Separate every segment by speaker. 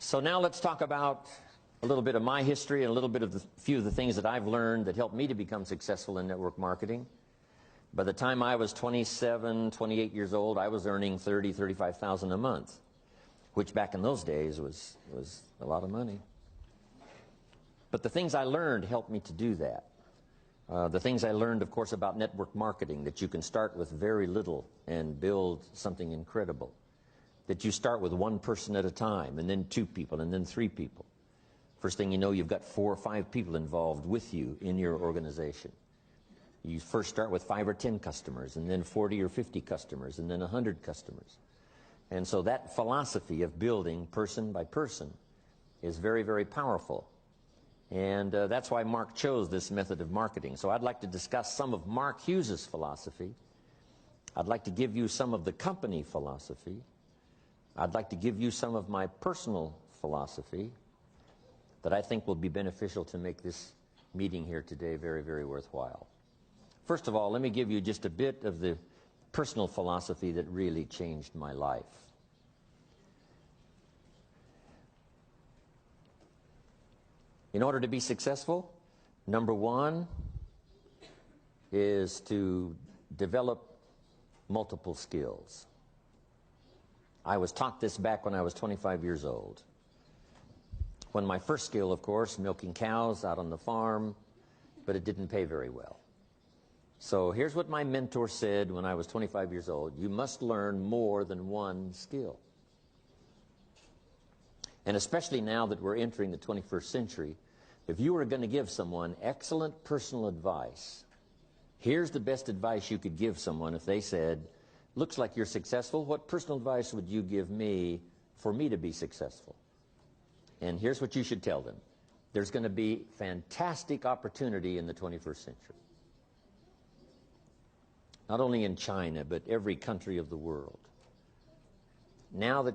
Speaker 1: So now let's talk about a little bit of my history and a little bit of few of the things that I've learned that helped me to become successful in network marketing. By the time I was 27, 28 years old, I was earning $30,000, $35,000 a month, which back in those days was a lot of money. But the things I learned helped me to do that. The things I learned, of course, about network marketing, that you can start with very little and build something incredible. That you start with one person at a time, and then two people, and then three people. First thing you know, you've got 4 or 5 people involved with you in your organization. You first start with 5 or 10 customers, and then 40 or 50 customers, and then 100 customers. And so that philosophy of building person by person is very, very powerful. And that's why Mark chose this method of marketing. So I'd like to discuss some of Mark Hughes's philosophy. I'd like to give you some of the company philosophy. I'd like to give you some of my personal philosophy that I think will be beneficial to make this meeting here today very, very worthwhile. First of all, let me give you just a bit of the personal philosophy that really changed my life. In order to be successful, number one is to develop multiple skills. I was taught this back when I was 25 years old. When my first skill, of course, milking cows out on the farm, but it didn't pay very well. So here's what my mentor said when I was 25 years old: you must learn more than one skill. And especially now that we're entering the 21st century, if you were going to give someone excellent personal advice, here's the best advice you could give someone if they said, looks like you're successful, what personal advice would you give me for me to be successful? And here's what you should tell them: there's going to be fantastic opportunity in the 21st century. Not only in China, but every country of the world. Now that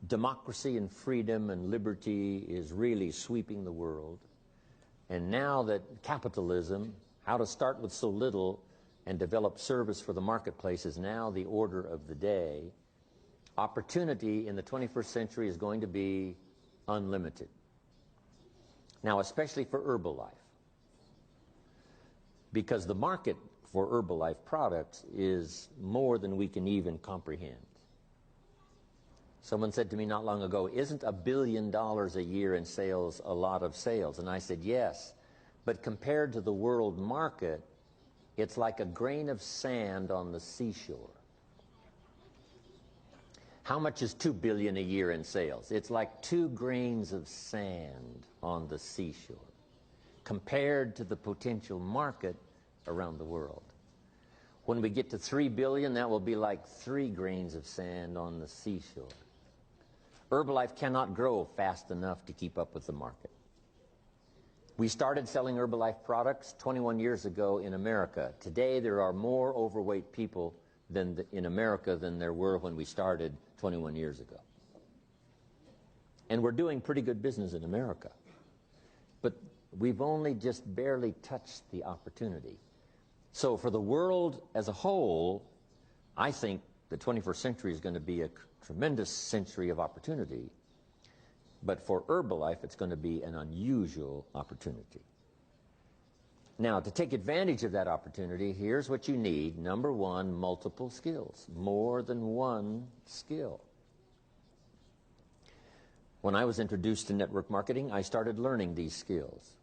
Speaker 1: democracy and freedom and liberty is really sweeping the world, and now that capitalism, how to start with so little and develop service for the marketplace, is now the order of the day, opportunity in the 21st century is going to be unlimited. Now, especially for Herbalife, because the market for Herbalife products is more than we can even comprehend. Someone said to me not long ago, isn't $1 billion a year in sales a lot of sales? And I said, yes, but compared to the world market, it's like a grain of sand on the seashore. How much is $2 billion a year in sales? It's like 2 grains of sand on the seashore compared to the potential market around the world. When we get to 3 billion, that will be like 3 grains of sand on the seashore. Herbalife cannot grow fast enough to keep up with the market. We started selling Herbalife products 21 years ago in America. Today, there are more overweight people in America than there were when we started 21 years ago. And we're doing pretty good business in America. But we've only just barely touched the opportunity. So for the world as a whole, I think the 21st century is going to be a tremendous century of opportunity. But for Herbalife, it's going to be an unusual opportunity. Now, to take advantage of that opportunity, here's what you need. Number one, multiple skills. More than one skill. When I was introduced to network marketing, I started learning these skills.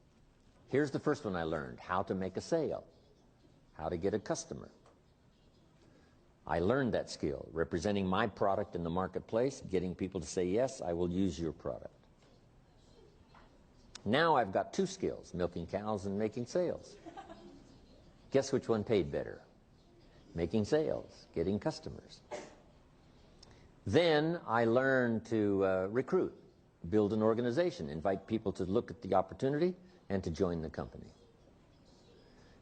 Speaker 1: Here's the first one I learned: how to make a sale, how to get a customer. I learned that skill, representing my product in the marketplace, getting people to say, yes, I will use your product. Now I've got 2 skills, milking cows and making sales. Guess which one paid better? Making sales, getting customers. Then I learned to recruit, build an organization, invite people to look at the opportunity and to join the company.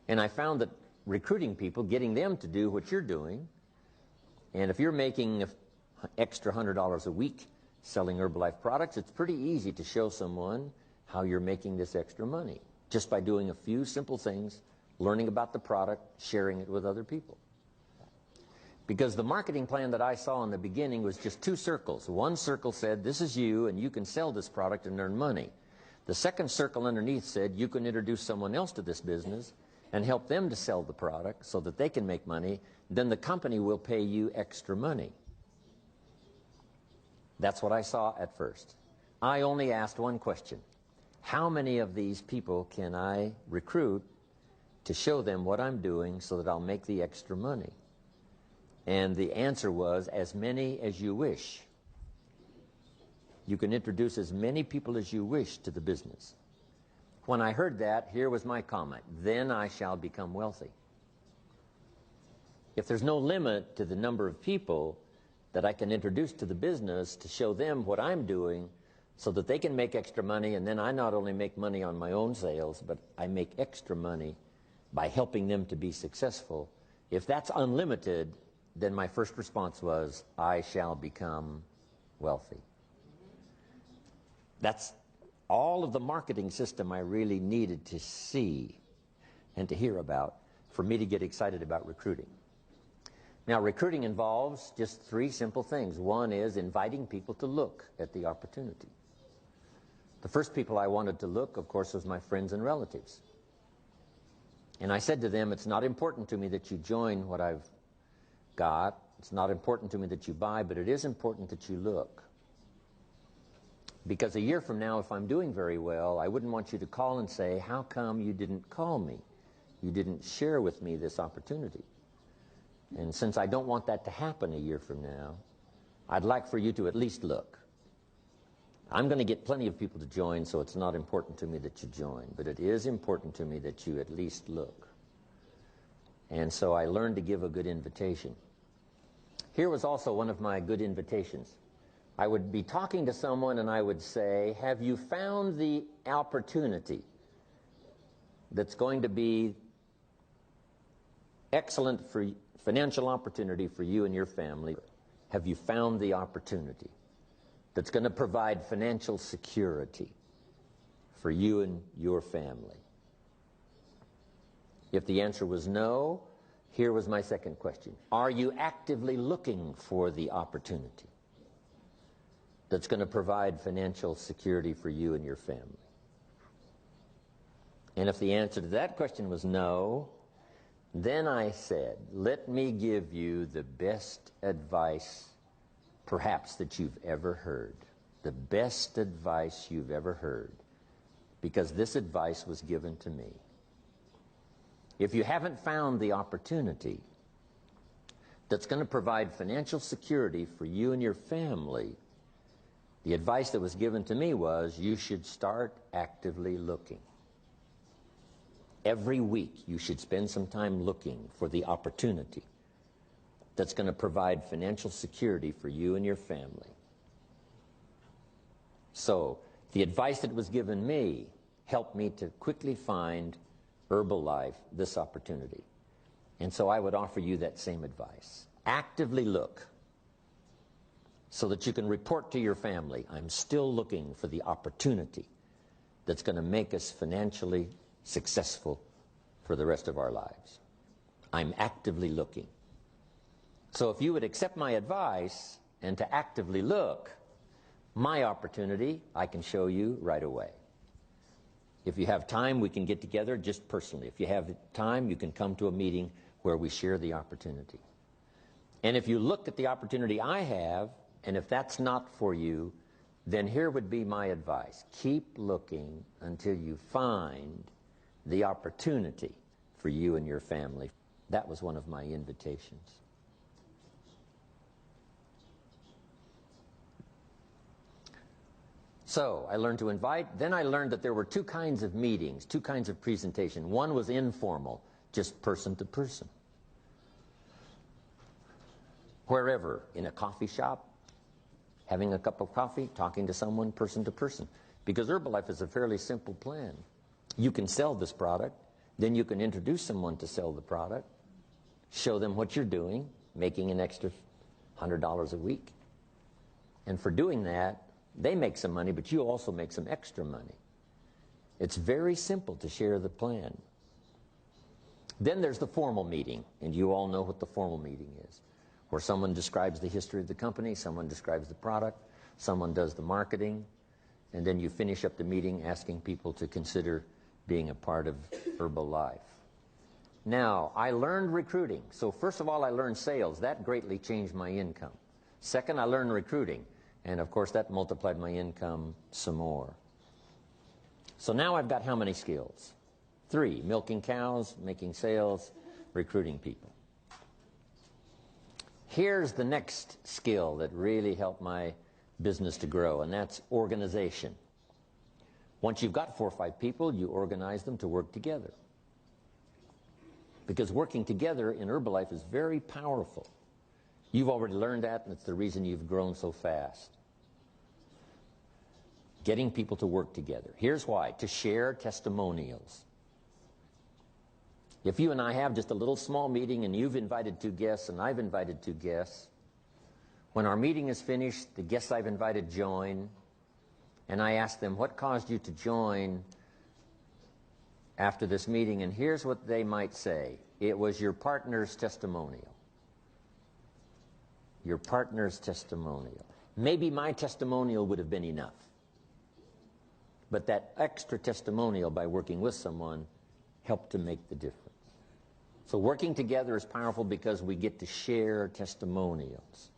Speaker 1: And I found that recruiting people, getting them to do what you're doing, and if you're making an extra $100 a week selling Herbalife products, it's pretty easy to show someone how you're making this extra money, just by doing a few simple things, learning about the product, sharing it with other people. Because the marketing plan that I saw in the beginning was just two circles. One circle said, this is you, and you can sell this product and earn money. The second circle underneath said, you can introduce someone else to this business and help them to sell the product so that they can make money. Then the company will pay you extra money. That's what I saw at first. I only asked one question. How many of these people can I recruit to show them what I'm doing so that I'll make the extra money? And the answer was, as many as you wish. You can introduce as many people as you wish to the business. When I heard that, here was my comment. Then I shall become wealthy. If there's no limit to the number of people that I can introduce to the business to show them what I'm doing so that they can make extra money, and then I not only make money on my own sales, but I make extra money by helping them to be successful. If that's unlimited, then my first response was, I shall become wealthy. That's all of the marketing system I really needed to see and to hear about for me to get excited about recruiting. Now, recruiting involves just three simple things. One is inviting people to look at the opportunity. The first people I wanted to look, of course, was my friends and relatives. And I said to them, it's not important to me that you join what I've got. It's not important to me that you buy, but it is important that you look. Because a year from now, if I'm doing very well, I wouldn't want you to call and say, how come you didn't call me? You didn't share with me this opportunity. And since I don't want that to happen a year from now, I'd like for you to at least look. I'm going to get plenty of people to join, so it's not important to me that you join. But it is important to me that you at least look. And so I learned to give a good invitation. Here was also one of my good invitations. I would be talking to someone and I would say, have you found the opportunity that's going to be excellent for financial opportunity for you and your family? Have you found the opportunity that's going to provide financial security for you and your family? If the answer was no, here was my second question. Are you actively looking for the opportunity that's going to provide financial security for you and your family? And if the answer to that question was no, then I said, let me give you the best advice perhaps that you've ever heard. The best advice you've ever heard. Because this advice was given to me. If you haven't found the opportunity that's going to provide financial security for you and your family, the advice that was given to me was you should start actively looking. Every week you should spend some time looking for the opportunity that's going to provide financial security for you and your family. So the advice that was given me helped me to quickly find Herbalife this opportunity. And so I would offer you that same advice. Actively look so that you can report to your family, I'm still looking for the opportunity that's going to make us financially successful for the rest of our lives. I'm actively looking. So if you would accept my advice and to actively look, my opportunity I can show you right away. If you have time, we can get together just personally. If you have time, you can come to a meeting where we share the opportunity. And if you look at the opportunity I have, and if that's not for you, then here would be my advice. Keep looking until you find the opportunity for you and your family. That was one of my invitations. So I learned to invite. Then I learned that there were two kinds of meetings, two kinds of presentation. One was informal, just person to person. Wherever, in a coffee shop, having a cup of coffee, talking to someone person to person. Because Herbalife is a fairly simple plan. You can sell this product, then you can introduce someone to sell the product, show them what you're doing, making an extra $100 a week. And for doing that, they make some money, but you also make some extra money. It's very simple to share the plan. Then there's the formal meeting, and you all know what the formal meeting is, where someone describes the history of the company, someone describes the product, someone does the marketing, and then you finish up the meeting asking people to consider being a part of Herbalife. Now, I learned recruiting. So first of all, I learned sales. That greatly changed my income. Second, I learned recruiting. And of course, that multiplied my income some more. So now I've got how many skills? 3, milking cows, making sales, recruiting people. Here's the next skill that really helped my business to grow, and that's organization. Once you've got 4 or 5 people, you organize them to work together. Because working together in Herbalife is very powerful. You've already learned that, and it's the reason you've grown so fast. Getting people to work together. Here's why: to share testimonials. If you and I have just a little small meeting and you've invited 2 guests and I've invited 2 guests, when our meeting is finished, the guests I've invited join, and I ask them, what caused you to join after this meeting? And here's what they might say: it was your partner's testimonial. Your partner's testimonial. Maybe my testimonial would have been enough. But that extra testimonial by working with someone helped to make the difference. So working together is powerful because we get to share testimonials.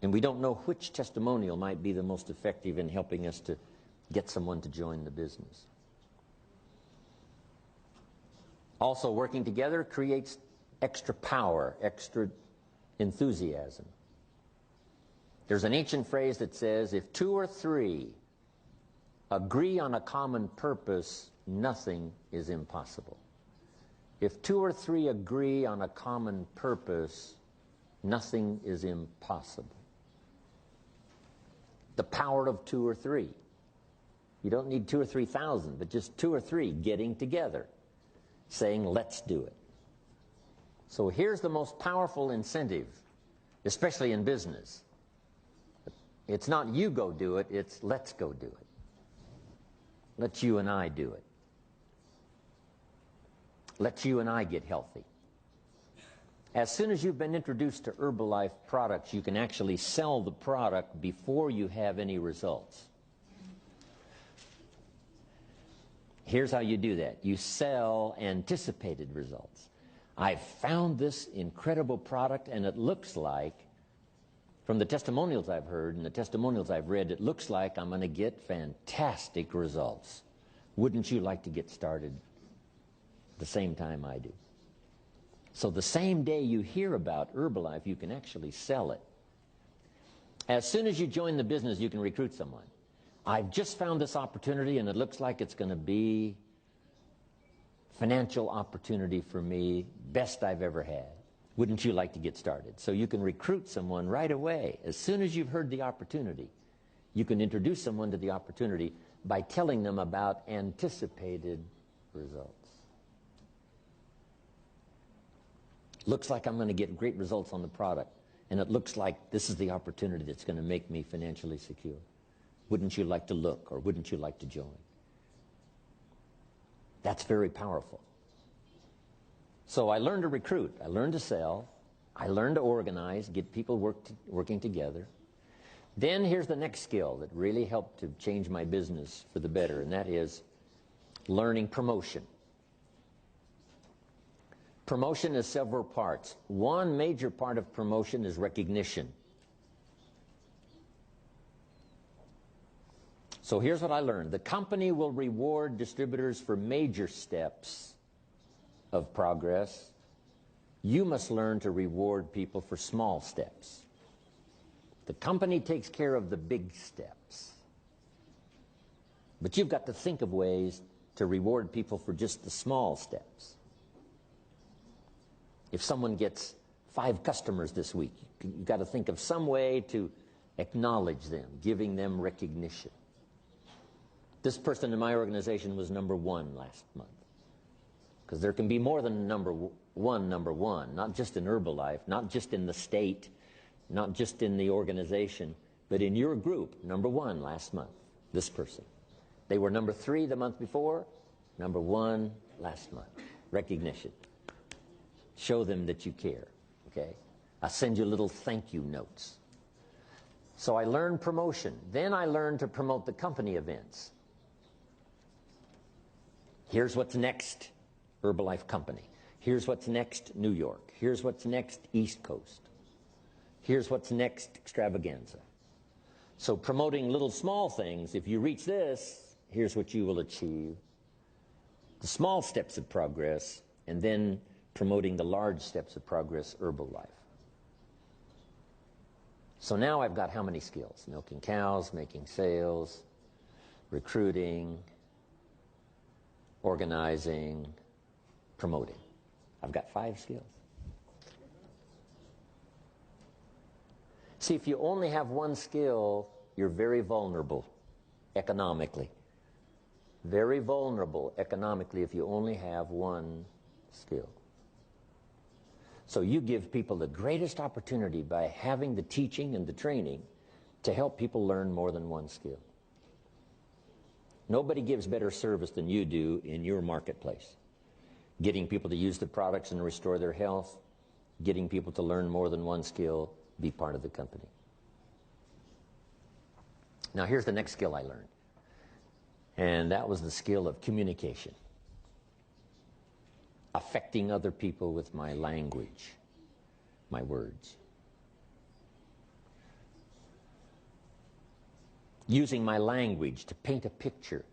Speaker 1: And we don't know which testimonial might be the most effective in helping us to get someone to join the business. Also, working together creates extra power, extra enthusiasm. There's an ancient phrase that says, if 2 or 3 agree on a common purpose, nothing is impossible. If 2 or 3 agree on a common purpose, nothing is impossible. The power of 2 or 3. You don't need 2 or 3,000, but just 2 or 3 getting together, saying, let's do it. So here's the most powerful incentive, especially in business. It's not you go do it, it's let's go do it. Let you and I do it. Let you and I get healthy. As soon as you've been introduced to Herbalife products, you can actually sell the product before you have any results. Here's how you do that. You sell anticipated results. I've found this incredible product, and it looks like, from the testimonials I've heard and the testimonials I've read, it looks like I'm going to get fantastic results. Wouldn't you like to get started the same time I do? So the same day you hear about Herbalife, you can actually sell it. As soon as you join the business, you can recruit someone. I've just found this opportunity, and it looks like it's going to be financial opportunity for me, best I've ever had. Wouldn't you like to get started? So you can recruit someone right away. As soon as you've heard the opportunity, you can introduce someone to the opportunity by telling them about anticipated results. Looks like I'm going to get great results on the product, and it looks like this is the opportunity that's going to make me financially secure. Wouldn't you like to look, or wouldn't you like to join? That's very powerful. So I learned to recruit, I learned to sell, I learned to organize, get people working together. Then here's the next skill that really helped to change my business for the better, and that is learning promotion. Promotion is several parts. One major part of promotion is recognition. So here's what I learned. The company will reward distributors for major steps of progress. You must learn to reward people for small steps. The company takes care of the big steps. But you've got to think of ways to reward people for just the small steps. If someone gets 5 customers this week, you've got to think of some way to acknowledge them, giving them recognition. This person in my organization was number 1 last month. Because there can be more than number one, not just in Herbalife, not just in the state, not just in the organization, but in your group, number 1 last month, this person. They were number 3 the month before, number 1 last month. Recognition. Show them that you care, okay? I'll send you little thank you notes. So I learned promotion. Then I learned to promote the company events. Here's what's next, Herbalife Company. Here's what's next, New York. Here's what's next, East Coast. Here's what's next, Extravaganza. So promoting little small things, if you reach this, here's what you will achieve. The small steps of progress, and then promoting the large steps of progress, Herbalife. So now I've got how many skills? Milking cows, making sales, recruiting, organizing, promoting. I've got 5 skills. See, if you only have one skill, you're very vulnerable economically. Very vulnerable economically if you only have one skill. So you give people the greatest opportunity by having the teaching and the training to help people learn more than one skill. Nobody gives better service than you do in your marketplace. Getting people to use the products and restore their health, getting people to learn more than one skill, be part of the company. Now here's the next skill I learned. And that was the skill of communication. Affecting other people with my language, my words. Using my language to paint a picture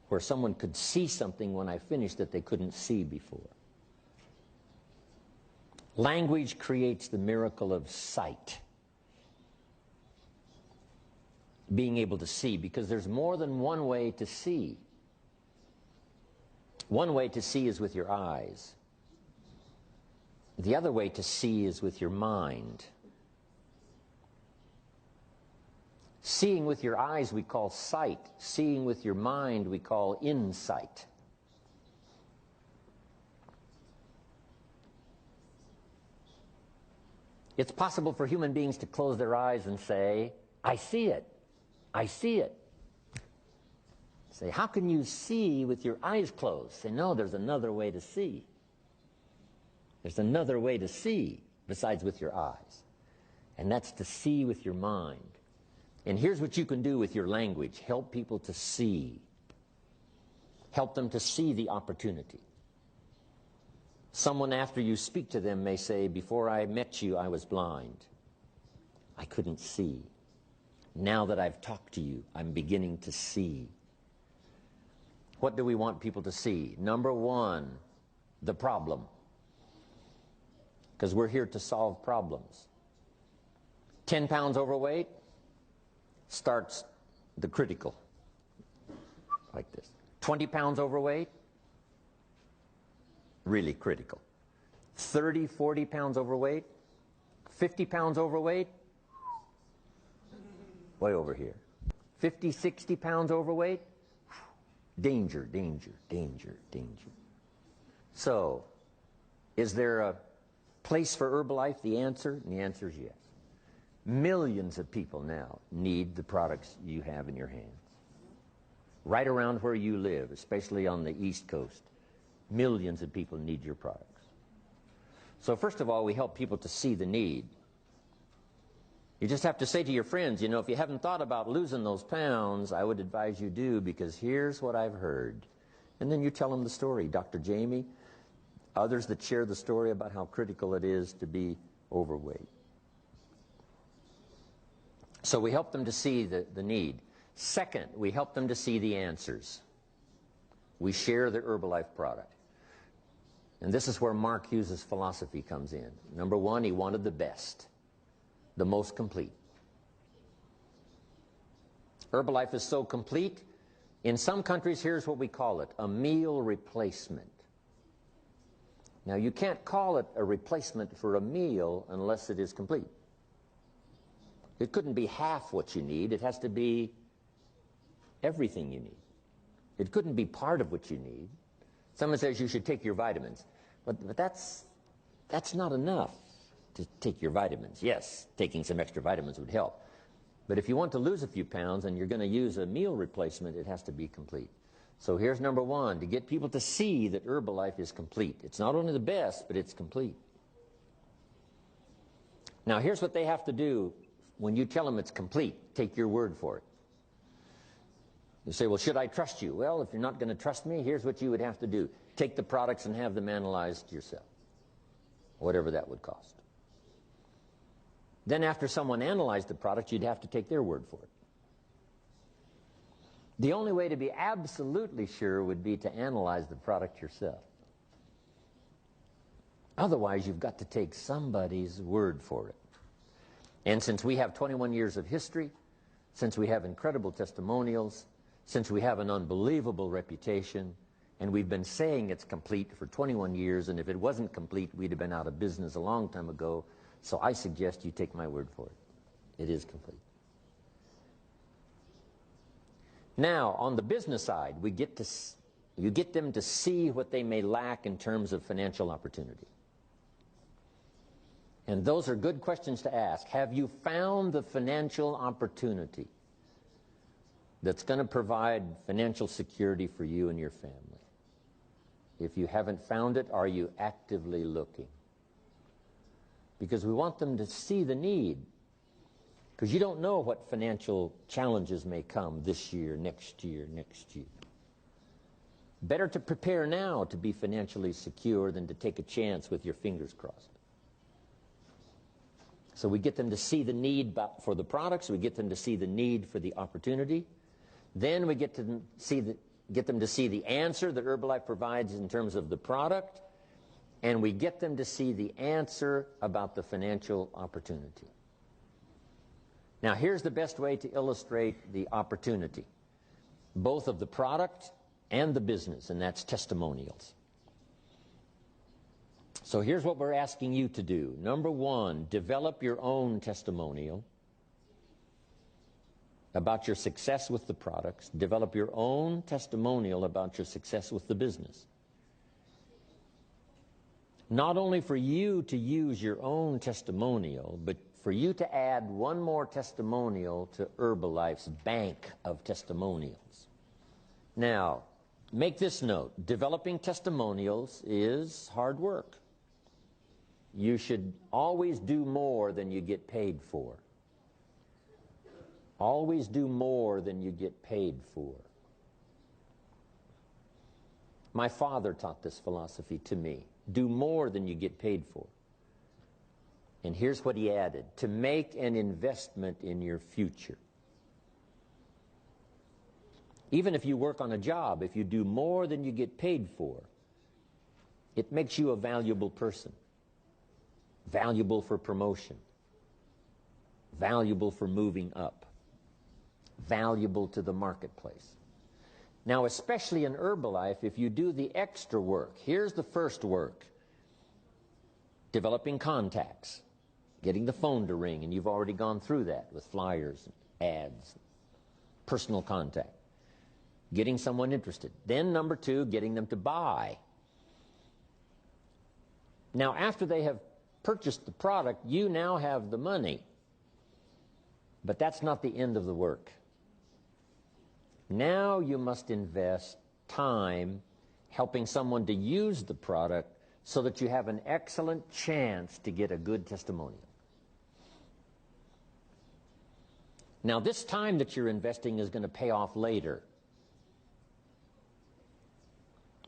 Speaker 1: where someone could see something when I finished that they couldn't see before. Language creates the miracle of sight. Being able to see, because there's more than one way to see. One way to see is with your eyes. The other way to see is with your mind. Seeing with your eyes we call sight. Seeing with your mind we call insight. It's possible for human beings to close their eyes and say, I see it. I see it. Say, how can you see with your eyes closed? Say, no, there's another way to see. There's another way to see besides with your eyes. And that's to see with your mind. And here's what you can do with your language. Help people to see. Help them to see the opportunity. Someone after you speak to them may say, before I met you, I was blind. I couldn't see. Now that I've talked to you, I'm beginning to see. What do we want people to see? Number one, the problem. Because we're here to solve problems. 10 pounds overweight starts the critical. Like this. 20 pounds overweight, really critical. 30, 40 pounds overweight, 50 pounds overweight, way over here. 50, 60 pounds overweight, danger, danger, danger, danger. So, is there a place for Herbalife? The answer is yes. Millions of people now need the products you have in your hands. Right around where you live, especially on the East Coast, millions of people need your products. So first of all, we help people to see the need. You just have to say to your friends, you know, if you haven't thought about losing those pounds, I would advise you do, because here's what I've heard. And then you tell them the story. Dr. Jamie, others that share the story about how critical it is to be overweight. So we help them to see the need. Second, we help them to see the answers. We share the Herbalife product. And this is where Mark Hughes' philosophy comes in. Number one, he wanted the best, the most complete. Herbalife is so complete, in some countries, here's what we call it, a meal replacement. Now, you can't call it a replacement for a meal unless it is complete. It couldn't be half what you need. It has to be everything you need. It couldn't be part of what you need. Someone says you should take your vitamins. But that's not enough to take your vitamins. Yes, taking some extra vitamins would help. But if you want to lose a few pounds and you're going to use a meal replacement, it has to be complete. So here's number one, to get people to see that Herbalife is complete. It's not only the best, but it's complete. Now, here's what they have to do when you tell them it's complete. Take your word for it. You say, well, should I trust you? Well, if you're not going to trust me, here's what you would have to do. Take the products and have them analyzed yourself, whatever that would cost. Then after someone analyzed the product, you'd have to take their word for it. The only way to be absolutely sure would be to analyze the product yourself. Otherwise, you've got to take somebody's word for it. And since we have 21 years of history, since we have incredible testimonials, since we have an unbelievable reputation, and we've been saying it's complete for 21 years, and if it wasn't complete, we'd have been out of business a long time ago, so I suggest you take my word for it. It is complete. Now, on the business side, you get them to see what they may lack in terms of financial opportunity. And those are good questions to ask. Have you found the financial opportunity that's going to provide financial security for you and your family? If you haven't found it, are you actively looking? Because we want them to see the need. Because you don't know what financial challenges may come this year, next year, next year. Better to prepare now to be financially secure than to take a chance with your fingers crossed. So we get them to see the need for the products, we get them to see the need for the opportunity. Then we get them to see the answer that Herbalife provides in terms of the product, and we get them to see the answer about the financial opportunity. Now, here's the best way to illustrate the opportunity, both of the product and the business, and that's testimonials. So here's what we're asking you to do. Number one, develop your own testimonial about your success with the products. Develop your own testimonial about your success with the business. Not only for you to use your own testimonial, but for you to add one more testimonial to Herbalife's bank of testimonials. Now, make this note. Developing testimonials is hard work. You should always do more than you get paid for. Always do more than you get paid for. My father taught this philosophy to me. Do more than you get paid for. And here's what he added: to make an investment in your future. Even if you work on a job, if you do more than you get paid for, it makes you a valuable person. Valuable for promotion. Valuable for moving up. Valuable to the marketplace. Now, especially in Herbalife, if you do the extra work, here's the first work. Developing contacts. Getting the phone to ring, and you've already gone through that with flyers, ads, personal contact. Getting someone interested. Then number two, getting them to buy. Now, after they have purchased the product, you now have the money. But that's not the end of the work. Now you must invest time helping someone to use the product so that you have an excellent chance to get a good testimonial. Now, this time that you're investing is going to pay off later.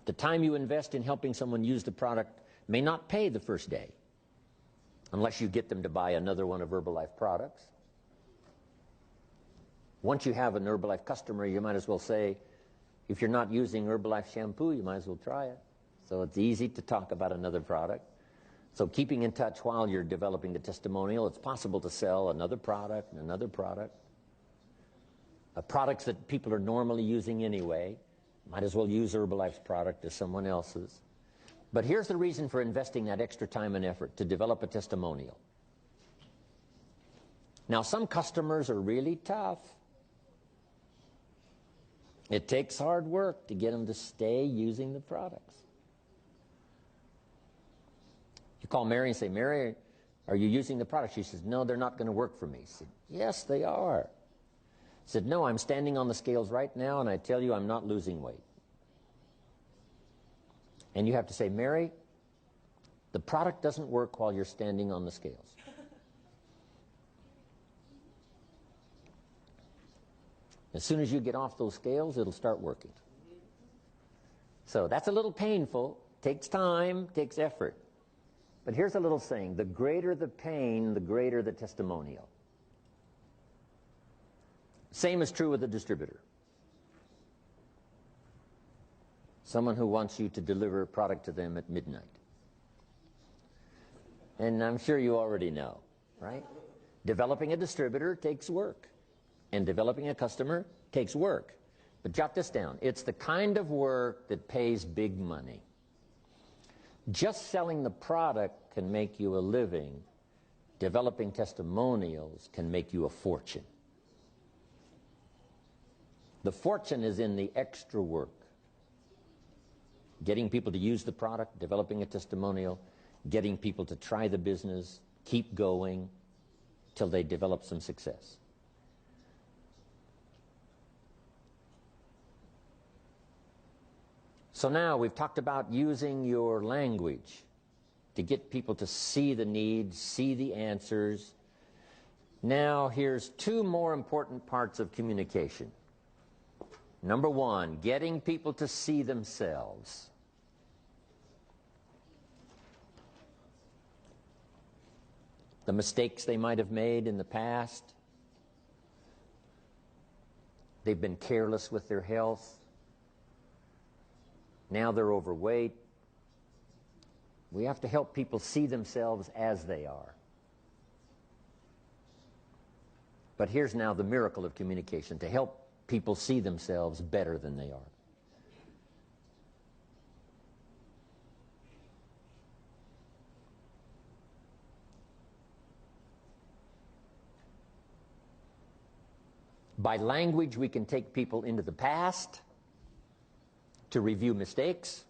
Speaker 1: The time you invest in helping someone use the product may not pay the first day, unless you get them to buy another one of Herbalife products. Once you have an Herbalife customer, you might as well say, if you're not using Herbalife shampoo, you might as well try it. So it's easy to talk about another product. So keeping in touch while you're developing the testimonial, it's possible to sell another product and another product. Products that people are normally using anyway. Might as well use Herbalife's product as someone else's. But here's the reason for investing that extra time and effort, to develop a testimonial. Now, some customers are really tough. It takes hard work to get them to stay using the products. You call Mary and say, Mary, are you using the product? She says, no, they're not going to work for me. He said, yes, they are. He said, no, I'm standing on the scales right now, and I tell you I'm not losing weight. And you have to say, Mary, the product doesn't work while you're standing on the scales. As soon as you get off those scales, it'll start working. So that's a little painful, takes time, takes effort. But here's a little saying: the greater the pain, the greater the testimonial. Same is true with a distributor. Someone who wants you to deliver a product to them at midnight. And I'm sure you already know, right? Developing a distributor takes work, and developing a customer takes work. But jot this down: it's the kind of work that pays big money. Just selling the product can make you a living. Developing testimonials can make you a fortune. The fortune is in the extra work. Getting people to use the product, developing a testimonial, getting people to try the business, keep going till they develop some success. So now we've talked about using your language to get people to see the needs, see the answers. Now here's two more important parts of communication. Number one, getting people to see themselves. The mistakes they might have made in the past. They've been careless with their health. Now they're overweight. We have to help people see themselves as they are. But here's now the miracle of communication: to help people see themselves better than they are. By language, we can take people into the past to review mistakes.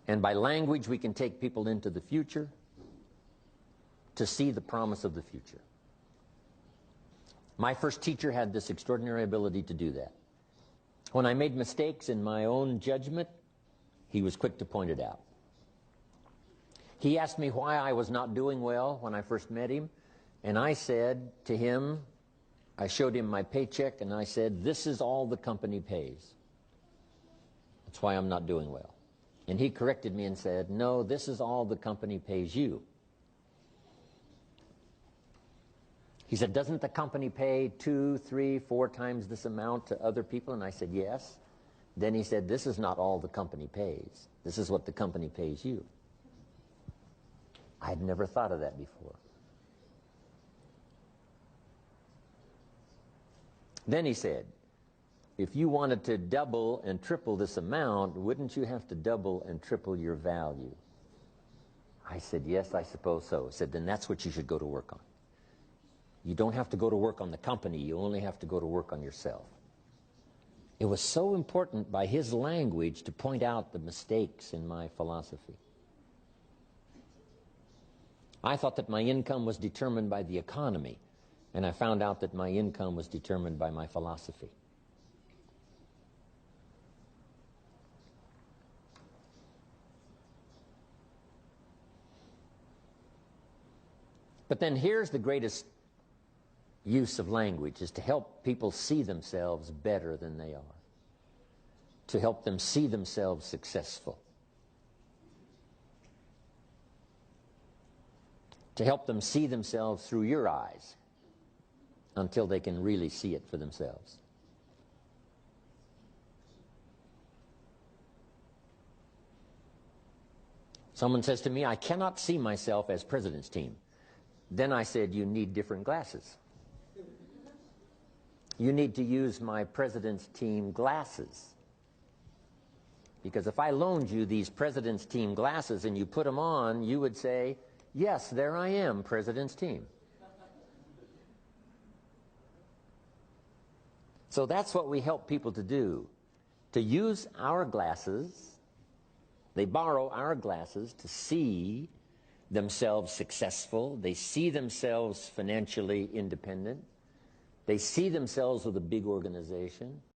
Speaker 1: And by language, we can take people into the future to see the promise of the future. My first teacher had this extraordinary ability to do that. When I made mistakes in my own judgment, he was quick to point it out. He asked me why I was not doing well when I first met him, and I said to him, I showed him my paycheck, and I said, "This is all the company pays. That's why I'm not doing well." And he corrected me and said, "No, this is all the company pays you." He said, "Doesn't the company pay 2, 3, 4 times this amount to other people?" And I said, "Yes." Then he said, "This is not all the company pays. This is what the company pays you." I had never thought of that before. Then he said, "If you wanted to double and triple this amount, wouldn't you have to double and triple your value?" I said, "Yes, I suppose so." He said, "Then that's what you should go to work on. You don't have to go to work on the company. You only have to go to work on yourself." It was so important by his language to point out the mistakes in my philosophy. I thought that my income was determined by the economy, and I found out that my income was determined by my philosophy. But then here's the greatest use of language, is to help people see themselves better than they are, to help them see themselves successful, to help them see themselves through your eyes until they can really see it for themselves. Someone says to me, "I cannot see myself as president's team." Then I said, "You need different glasses. You need to use my president's team glasses. Because if I loaned you these president's team glasses and you put them on, you would say, 'Yes, there I am, president's team.'" So that's what we help people to do, to use our glasses. They borrow our glasses to see themselves successful. They see themselves financially independent. They see themselves with a big organization.